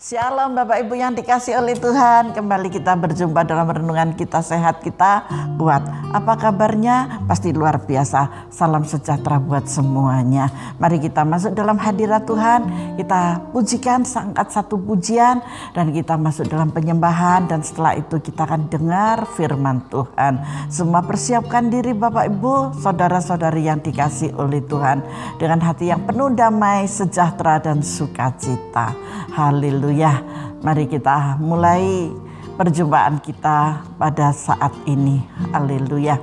Shalom Bapak Ibu yang dikasih oleh Tuhan. Kembali kita berjumpa dalam renungan kita sehat kita kuat. Apa kabarnya? Pasti luar biasa. Salam sejahtera buat semuanya. Mari kita masuk dalam hadirat Tuhan. Kita pujikan, angkat satu pujian, dan kita masuk dalam penyembahan. Dan setelah itu kita akan dengar firman Tuhan. Semua persiapkan diri Bapak Ibu, saudara-saudari yang dikasih oleh Tuhan, dengan hati yang penuh damai, sejahtera, dan sukacita. Haleluya. Mari kita mulai perjumpaan kita pada saat ini. Haleluya.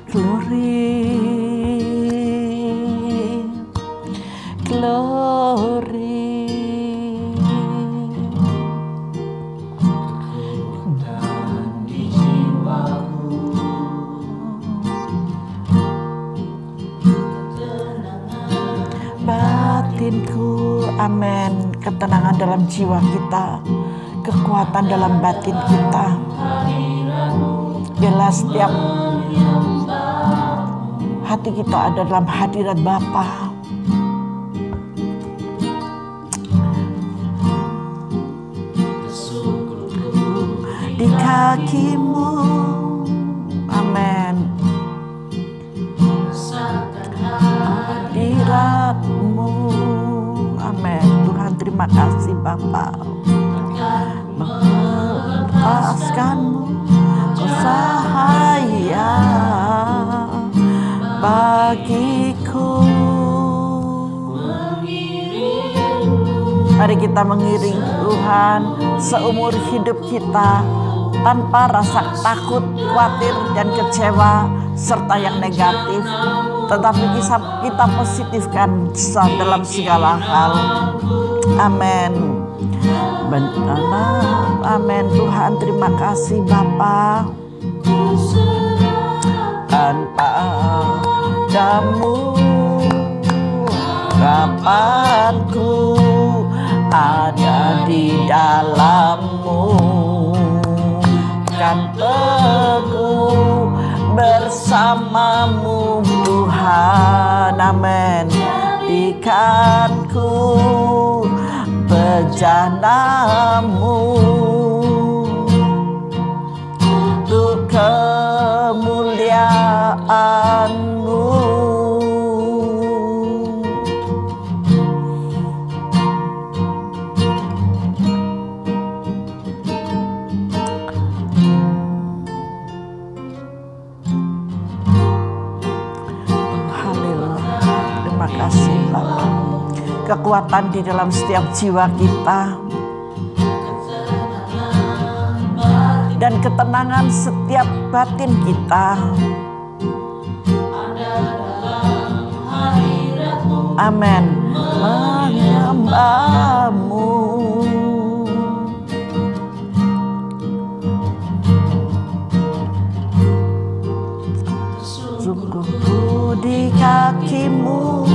Glory, glory. Dan di jiwaku batinku, amin. Ketenangan dalam jiwa kita, kekuatan dalam batin kita. Bila setiap hati kita ada dalam hadirat Bapa. Di kakimu, amin. Hadiratmu, amin. Tuhan, terima kasih Bapa. Melepaskanmu, cahaya bagiku. Mari kita mengiring Tuhan seumur hidup kita, tanpa rasa takut, khawatir, dan kecewa, serta yang negatif. Tetapi kita positifkan dalam segala hal. Amin. Benar, amin. Tuhan, terima kasih Bapa. Tanpa Damu, harapanku ada di dalam-Mu. Kan teguh bersama-Mu Tuhan, amin. Jadikanku bejana-Mu untuk kemuliaan-Mu. Kasih Bapa, kekuatan di dalam setiap jiwa kita dan ketenangan setiap batin kita. Amin. Menyembah-Mu, sungguh di kaki-Mu.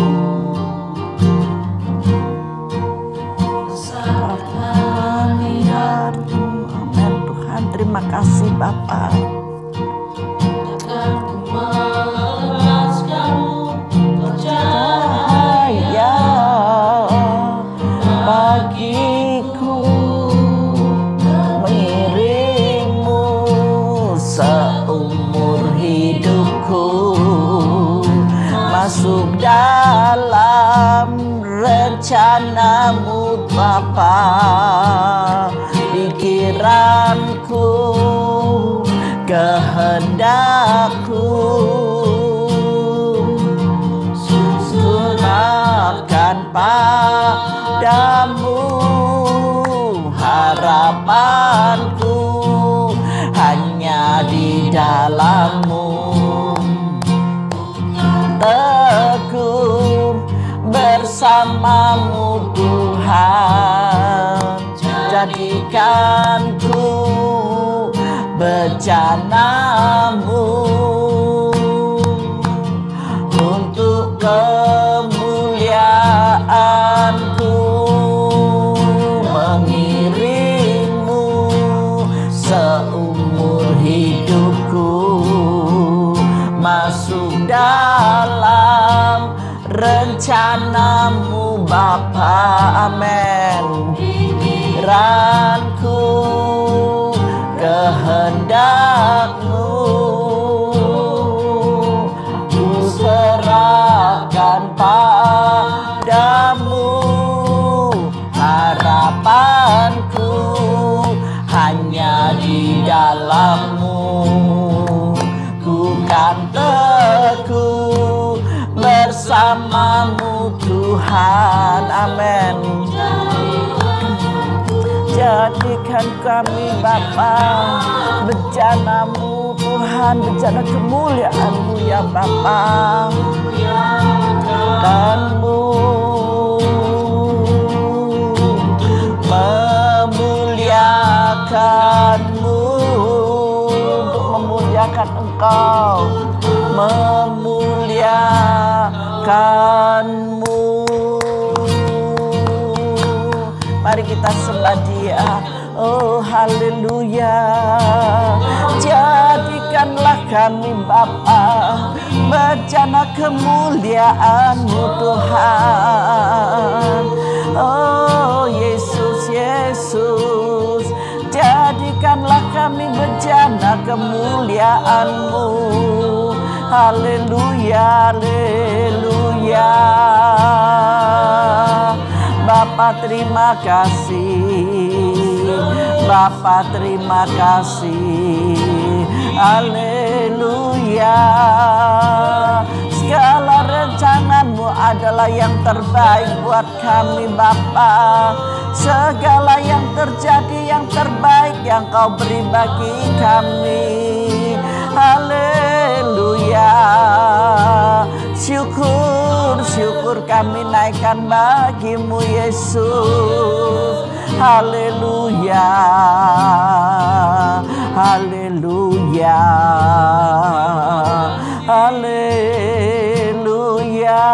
Amin Tuhan, terima kasih Bapa. Cahaya bagiku, mengiringmu seumur hidupku, masuk dalam rencana-Mu Bapa. Pikiranku, kehendakku, serahkan padamu. Harapanku hanya di dalam-Mu. Teguh bersama-Mu Tuhan, jadikanku bejana-Mu untuk kemuliaan-Ku. Mengiring-Mu seumur hidupku, masuk dalam rencana-Mu Bapa, amin. bersamamu Tuhan. Amin. Jadikan kami Bapa bejana-Mu Tuhan, bejana kemuliaan-Mu ya Bapa. Dan-Mu memuliakan-Mu, untuk memuliakan Engkau, memuliakan-Mu. Mari kita sembah Dia. Oh haleluya. Jadikanlah kami Bapa bejana kemuliaan-Mu Tuhan. Oh Yesus, Yesus, jadikanlah kami bejana kemuliaan-Mu. Haleluya, haleluya. Bapa terima kasih, Bapa terima kasih. Haleluya. Segala rencana-Mu adalah yang terbaik buat kami Bapa. Segala yang terjadi yang terbaik yang Kau beri bagi kami. Haleluya. Syukur, syukur kami naikkan bagi-Mu Yesus. Haleluya, haleluya, haleluya.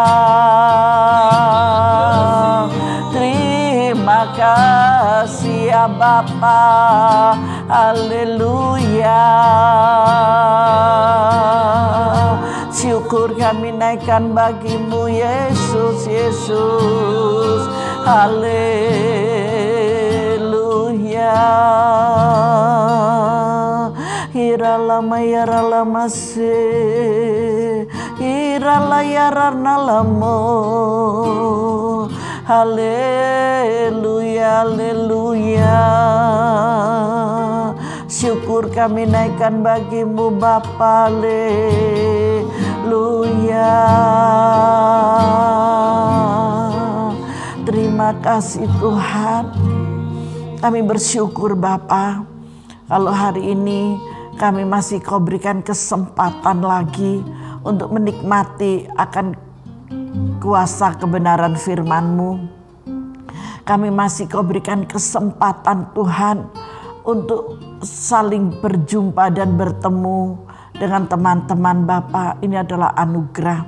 Terima kasih ya Bapa. Haleluya. Syukur kami naikkan bagi-Mu Yesus, Yesus. Haleluya. Hiralama yaralama se, hirala yaranalamo. Haleluya, haleluya. Syukur kami naikkan bagi-Mu Bapa. Haleluya. Terima kasih Tuhan. Kami bersyukur Bapa, kalau hari ini kami masih Kau berikan kesempatan lagi untuk menikmati akan kuasa kebenaran firman-Mu. Kami masih Kau berikan kesempatan Tuhan untuk saling berjumpa dan bertemu dengan teman-teman Bapa. Ini adalah anugerah.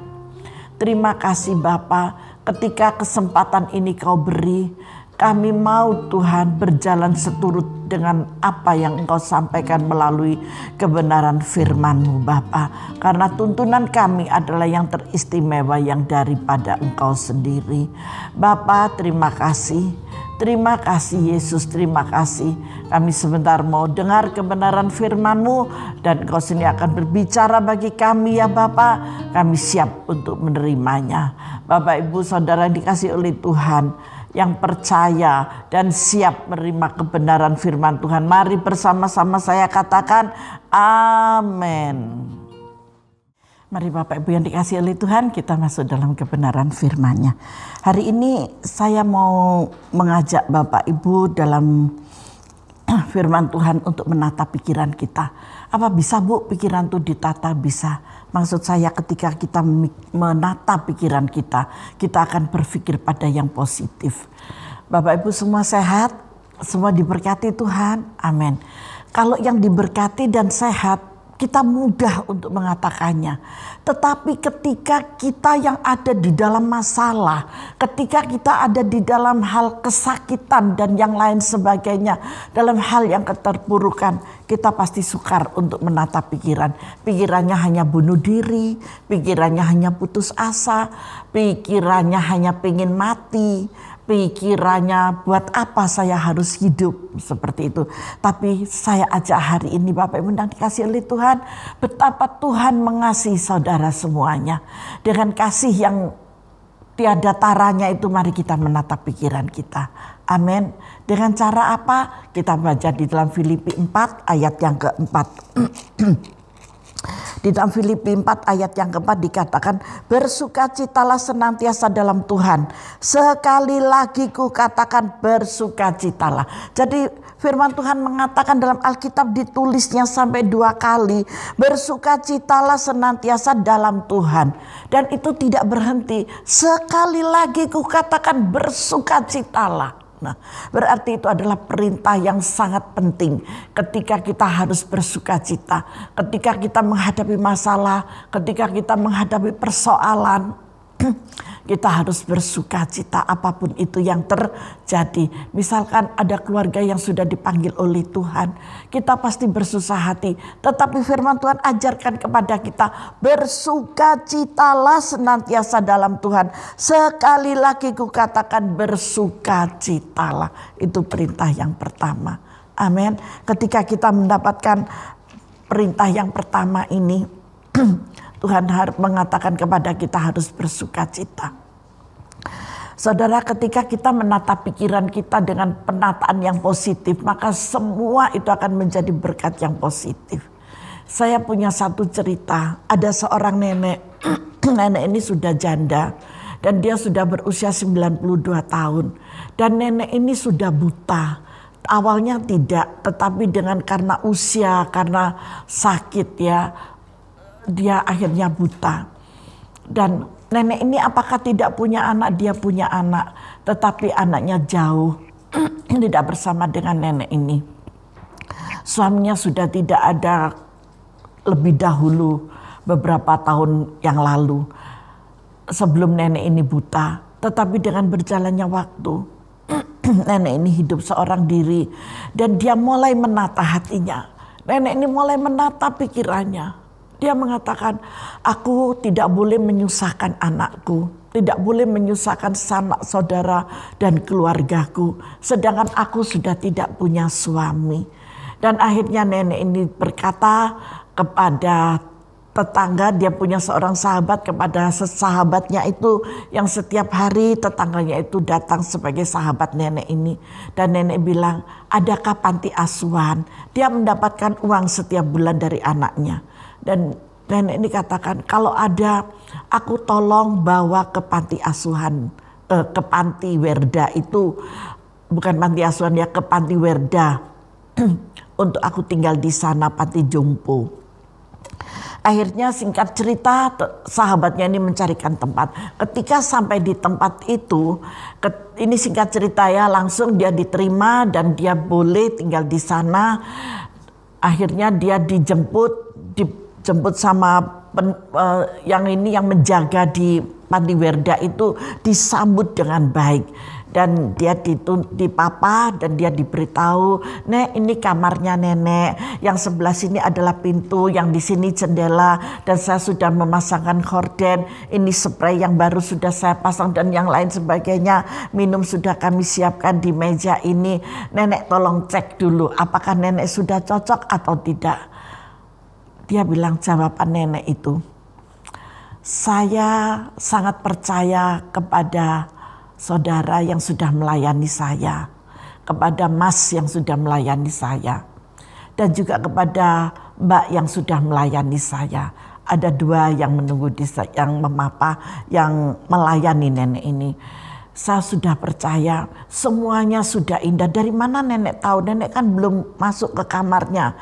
Terima kasih Bapa, ketika kesempatan ini Kau beri, kami mau Tuhan berjalan seturut dengan apa yang Engkau sampaikan melalui kebenaran firman-Mu Bapa. Karena tuntunan kami adalah yang teristimewa yang daripada Engkau sendiri. Bapa terima kasih. Terima kasih Yesus, terima kasih. Kami sebentar mau dengar kebenaran firman-Mu dan Engkau sendiri akan berbicara bagi kami ya Bapa. Kami siap untuk menerimanya. Bapak Ibu Saudara yang dikasihi oleh Tuhan, yang percaya dan siap menerima kebenaran firman Tuhan, mari bersama-sama saya katakan amin. Mari Bapak Ibu yang dikasihi oleh Tuhan, kita masuk dalam kebenaran firman-Nya. Hari ini saya mau mengajak Bapak Ibu dalam firman Tuhan untuk menata pikiran kita. Apa bisa Bu pikiran itu ditata? Bisa. Maksud saya ketika kita menata pikiran kita akan berpikir pada yang positif. Bapak Ibu semua sehat, semua diberkati Tuhan, amin. Kalau yang diberkati dan sehat, kita mudah untuk mengatakannya. Tetapi ketika kita yang ada di dalam masalah, ketika kita ada di dalam hal kesakitan dan yang lain sebagainya, dalam hal yang keterpurukan, kita pasti sukar untuk menata pikiran. Pikirannya hanya bunuh diri, pikirannya hanya putus asa, pikirannya hanya pengen mati, pikirannya buat apa saya harus hidup seperti itu. Tapi saya ajak hari ini Bapak Ibu yang dikasihi oleh Tuhan, betapa Tuhan mengasihi saudara semuanya. Dengan kasih yang tiada taranya itu, mari kita menata pikiran kita. Amin. Dengan cara apa? Kita baca di dalam Filipi 4 ayat yang keempat. Di dalam Filipi 4 ayat yang keempat dikatakan, bersukacitalah senantiasa dalam Tuhan. Sekali lagi ku katakan bersukacitalah. Jadi firman Tuhan mengatakan dalam Alkitab, ditulisnya sampai 2 kali, bersukacitalah senantiasa dalam Tuhan. Dan itu tidak berhenti. Sekali lagi ku katakan bersukacitalah. Nah, berarti itu adalah perintah yang sangat penting ketika kita harus bersukacita, ketika kita menghadapi masalah, ketika kita menghadapi persoalan. Kita harus bersukacita apapun itu yang terjadi. Misalkan ada keluarga yang sudah dipanggil oleh Tuhan, kita pasti bersusah hati. Tetapi firman Tuhan ajarkan kepada kita, bersukacitalah senantiasa dalam Tuhan. Sekali lagi kukatakan bersukacitalah. Itu perintah yang pertama. Amin. Ketika kita mendapatkan perintah yang pertama ini, Tuhan harus mengatakan kepada kita harus bersukacita. Saudara, ketika kita menata pikiran kita dengan penataan yang positif, maka semua itu akan menjadi berkat yang positif. Saya punya satu cerita, ada seorang nenek. Nenek ini sudah janda dan dia sudah berusia 92 tahun. Dan nenek ini sudah buta. Awalnya tidak, tetapi karena usia, karena sakit ya, dia akhirnya buta. Dan nenek ini apakah tidak punya anak? Dia punya anak, tetapi anaknya jauh, tidak bersama dengan nenek ini. Suaminya sudah tidak ada lebih dahulu, beberapa tahun yang lalu, sebelum nenek ini buta. Tetapi dengan berjalannya waktu, nenek ini hidup seorang diri dan dia mulai menata hatinya. Nenek ini mulai menata pikirannya. Dia mengatakan, aku tidak boleh menyusahkan anakku, tidak boleh menyusahkan sanak saudara dan keluargaku, sedangkan aku sudah tidak punya suami. Dan akhirnya nenek ini berkata kepada tetangga, dia punya seorang sahabat, kepada sahabatnya itu yang setiap hari tetangganya itu datang sebagai sahabat nenek ini. Dan nenek bilang, adakah panti asuhan? Dia mendapatkan uang setiap bulan dari anaknya. Dan nenek ini katakan, kalau ada, aku tolong bawa ke panti asuhan, ke panti Werda itu, bukan panti asuhan ya, ke panti Werda, untuk aku tinggal di sana, panti jompo. Akhirnya singkat cerita, sahabatnya ini mencarikan tempat. Ketika sampai di tempat itu, ini singkat cerita ya, langsung dia diterima dan dia boleh tinggal di sana. Akhirnya dia dijemput sama yang menjaga di panti Werda itu, disambut dengan baik. Dan dia dipapa dan dia diberitahu, Nek, ini kamarnya nenek, yang sebelah sini adalah pintu, yang di sini jendela, dan saya sudah memasangkan horden, ini spray yang baru sudah saya pasang dan yang lain sebagainya, minum sudah kami siapkan di meja ini. Nenek tolong cek dulu apakah nenek sudah cocok atau tidak. Dia bilang, jawaban nenek itu, saya sangat percaya kepada saudara yang sudah melayani saya, kepada Mas yang sudah melayani saya, dan juga kepada Mbak yang sudah melayani saya. Ada 2 yang menunggu yang melayani nenek ini. Saya sudah percaya, semuanya sudah indah. Dari mana nenek tahu? Nenek kan belum masuk ke kamarnya.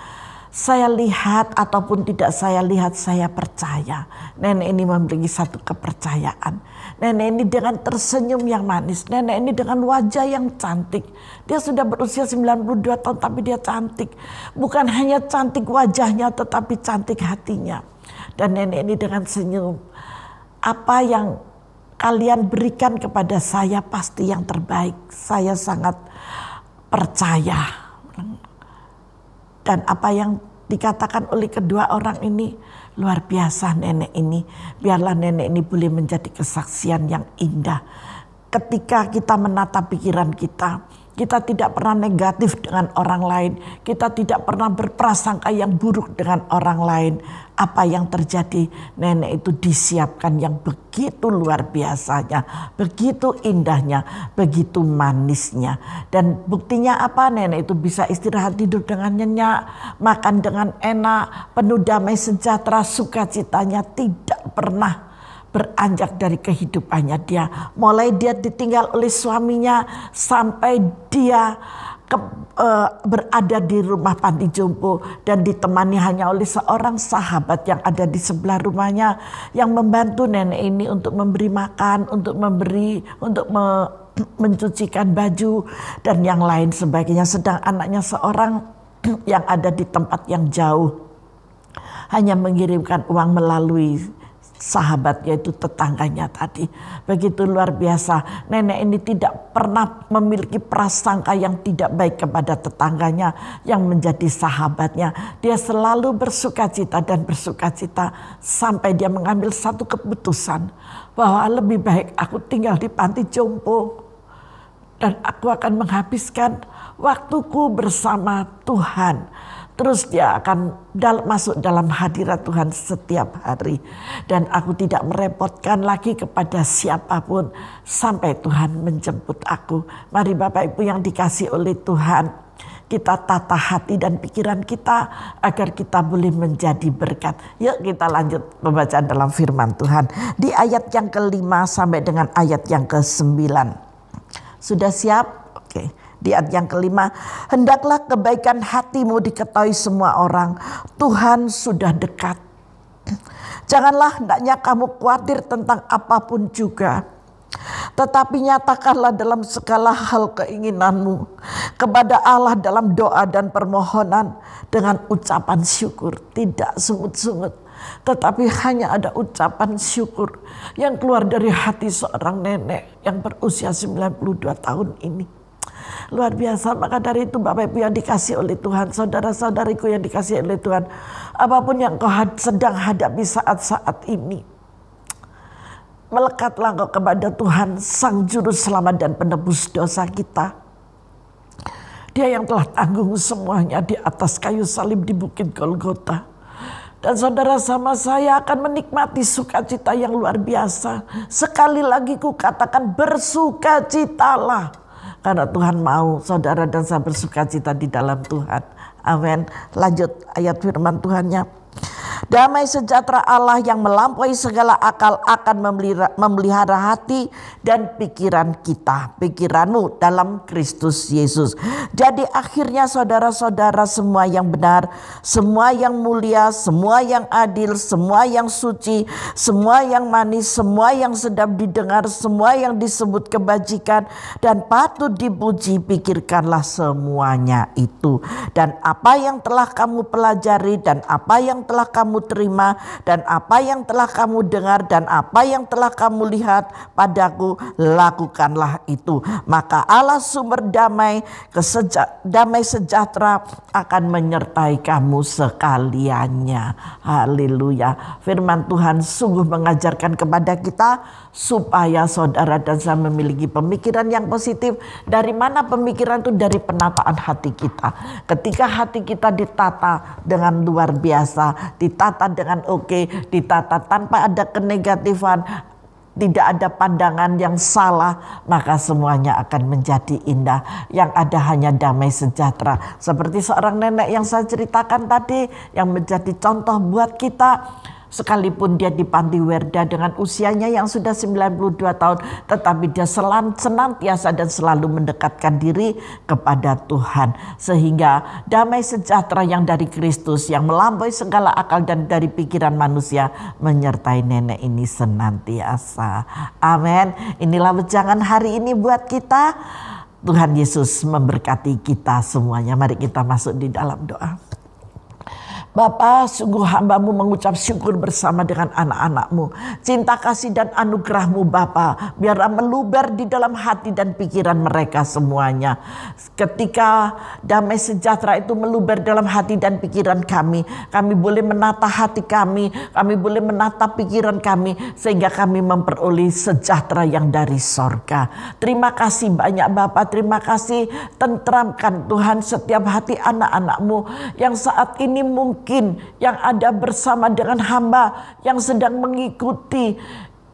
Saya lihat ataupun tidak saya lihat, saya percaya. Nenek ini memiliki satu kepercayaan. Nenek ini dengan tersenyum yang manis. Nenek ini dengan wajah yang cantik. Dia sudah berusia 92 tahun tapi dia cantik. Bukan hanya cantik wajahnya tetapi cantik hatinya. Dan nenek ini dengan senyum. Apa yang kalian berikan kepada saya pasti yang terbaik. Saya sangat percaya. Dan apa yang dikatakan oleh kedua orang ini luar biasa nenek ini. Biarlah nenek ini boleh menjadi kesaksian yang indah. Ketika kita menata pikiran kita, Kita tidak pernah negatif dengan orang lain. Kita tidak pernah berprasangka yang buruk dengan orang lain. Apa yang terjadi, nenek itu disiapkan yang begitu luar biasanya, begitu indahnya, begitu manisnya. Dan buktinya apa? Nenek itu bisa istirahat, tidur dengan nyenyak, makan dengan enak, penuh damai sejahtera, sukacitanya tidak pernah beranjak dari kehidupannya dia. Mulai dia ditinggal oleh suaminya sampai dia berada di rumah panti jompo dan ditemani hanya oleh seorang sahabat yang ada di sebelah rumahnya yang membantu nenek ini untuk memberi makan, untuk mencucikan baju dan yang lain sebagainya. Sedang anaknya seorang yang ada di tempat yang jauh hanya mengirimkan uang melalui sahabat, yaitu tetangganya tadi. Begitu luar biasa. Nenek ini tidak pernah memiliki prasangka yang tidak baik kepada tetangganya yang menjadi sahabatnya. Dia selalu bersukacita dan bersukacita sampai dia mengambil satu keputusan bahwa lebih baik aku tinggal di panti jompo dan aku akan menghabiskan waktuku bersama Tuhan. Terus dia akan masuk dalam hadirat Tuhan setiap hari. Dan aku tidak merepotkan lagi kepada siapapun sampai Tuhan menjemput aku. Mari Bapak Ibu yang dikasih oleh Tuhan, kita tata hati dan pikiran kita agar kita boleh menjadi berkat. Yuk kita lanjut pembacaan dalam firman Tuhan. Di ayat yang ke-5 sampai dengan ayat yang ke-9. Sudah siap? Oke. Di ayat yang ke-5, hendaklah kebaikan hatimu diketahui semua orang. Tuhan sudah dekat. Janganlah hendaknya kamu khawatir tentang apapun juga. Tetapi nyatakanlah dalam segala hal keinginanmu kepada Allah dalam doa dan permohonan dengan ucapan syukur. Tidak sungut-sungut, tetapi hanya ada ucapan syukur yang keluar dari hati seorang nenek yang berusia 92 tahun ini. Luar biasa. Maka dari itu Bapak Ibu yang dikasih oleh Tuhan, saudara-saudariku yang dikasih oleh Tuhan, apapun yang kau sedang hadapi saat-saat ini, melekatlah engkau kepada Tuhan, Sang Juru Selamat dan Penebus dosa kita. Dia yang telah tanggung semuanya di atas kayu salib di Bukit Golgota. Dan saudara sama saya akan menikmati sukacita yang luar biasa. Sekali lagi ku katakan, bersukacitalah. Karena Tuhan mau saudara dan saya bersukacita di dalam Tuhan. Amin. Lanjut ayat firman Tuhannya. Damai sejahtera Allah yang melampaui segala akal akan memelihara hati dan pikiran kita, pikiranmu dalam Kristus Yesus. Jadi akhirnya saudara-saudara, semua yang benar, semua yang mulia, semua yang adil, semua yang suci, semua yang manis, semua yang sedap didengar, semua yang disebut kebajikan dan patut dipuji, pikirkanlah semuanya itu. Dan apa yang telah kamu pelajari dan apa yang telah kamu terima dan apa yang telah kamu dengar dan apa yang telah kamu lihat padaku, lakukanlah itu. Maka Allah sumber damai sejahtera akan menyertai kamu sekaliannya. Haleluya. Firman Tuhan sungguh mengajarkan kepada kita supaya saudara dan saya memiliki pemikiran yang positif. Dari mana pemikiran itu? Dari penataan hati kita. Ketika hati kita ditata dengan luar biasa, ditata dengan oke, ditata tanpa ada kenegatifan, tidak ada pandangan yang salah, maka semuanya akan menjadi indah. Yang ada hanya damai sejahtera. Seperti seorang nenek yang saya ceritakan tadi, yang menjadi contoh buat kita. Sekalipun dia di panti werda dengan usianya yang sudah 92 tahun, tetapi dia senantiasa dan selalu mendekatkan diri kepada Tuhan. Sehingga damai sejahtera yang dari Kristus, yang melampaui segala akal dan dari pikiran manusia, menyertai nenek ini senantiasa. Amin. Inilah wejangan hari ini buat kita. Tuhan Yesus memberkati kita semuanya. Mari kita masuk di dalam doa. Bapa, sungguh hamba-Mu mengucap syukur bersama dengan anak-anak-Mu. Cinta kasih dan anugerah-Mu Bapa, biarlah meluber di dalam hati dan pikiran mereka semuanya. Ketika damai sejahtera itu meluber dalam hati dan pikiran kami boleh menata hati kami boleh menata pikiran kami, sehingga kami memperoleh sejahtera yang dari sorga. Terima kasih banyak Bapa, terima kasih, tentramkan Tuhan setiap hati anak-anak-Mu yang saat ini mungkin yang ada bersama dengan hamba yang sedang mengikuti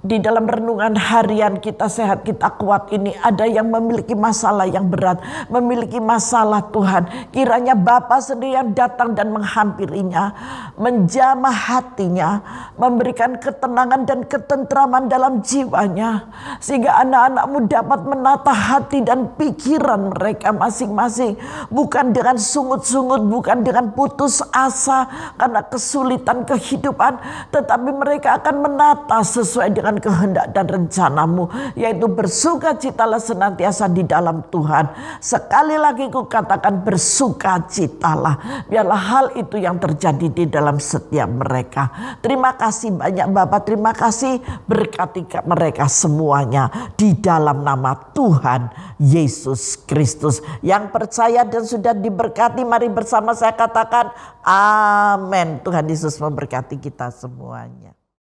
di dalam renungan harian Kita Sehat Kita Kuat ini. Ada yang memiliki masalah yang berat, memiliki masalah Tuhan. Kiranya Bapa sendiri yang datang dan menghampirinya, menjamah hatinya, memberikan ketenangan dan ketentraman dalam jiwanya, sehingga anak-anak-Mu dapat menata hati dan pikiran mereka masing-masing, bukan dengan sungut-sungut, bukan dengan putus asa karena kesulitan kehidupan, tetapi mereka akan menata sesuai dengan kehendak dan rencana-Mu, yaitu bersukacitalah senantiasa di dalam Tuhan. Sekali lagi ku katakan, bersukacitalah. Biarlah hal itu yang terjadi di dalam setiap mereka. Terima kasih banyak Bapak, terima kasih, berkati mereka semuanya di dalam nama Tuhan Yesus Kristus. Yang percaya dan sudah diberkati, mari bersama saya katakan amin. Tuhan Yesus memberkati kita semuanya.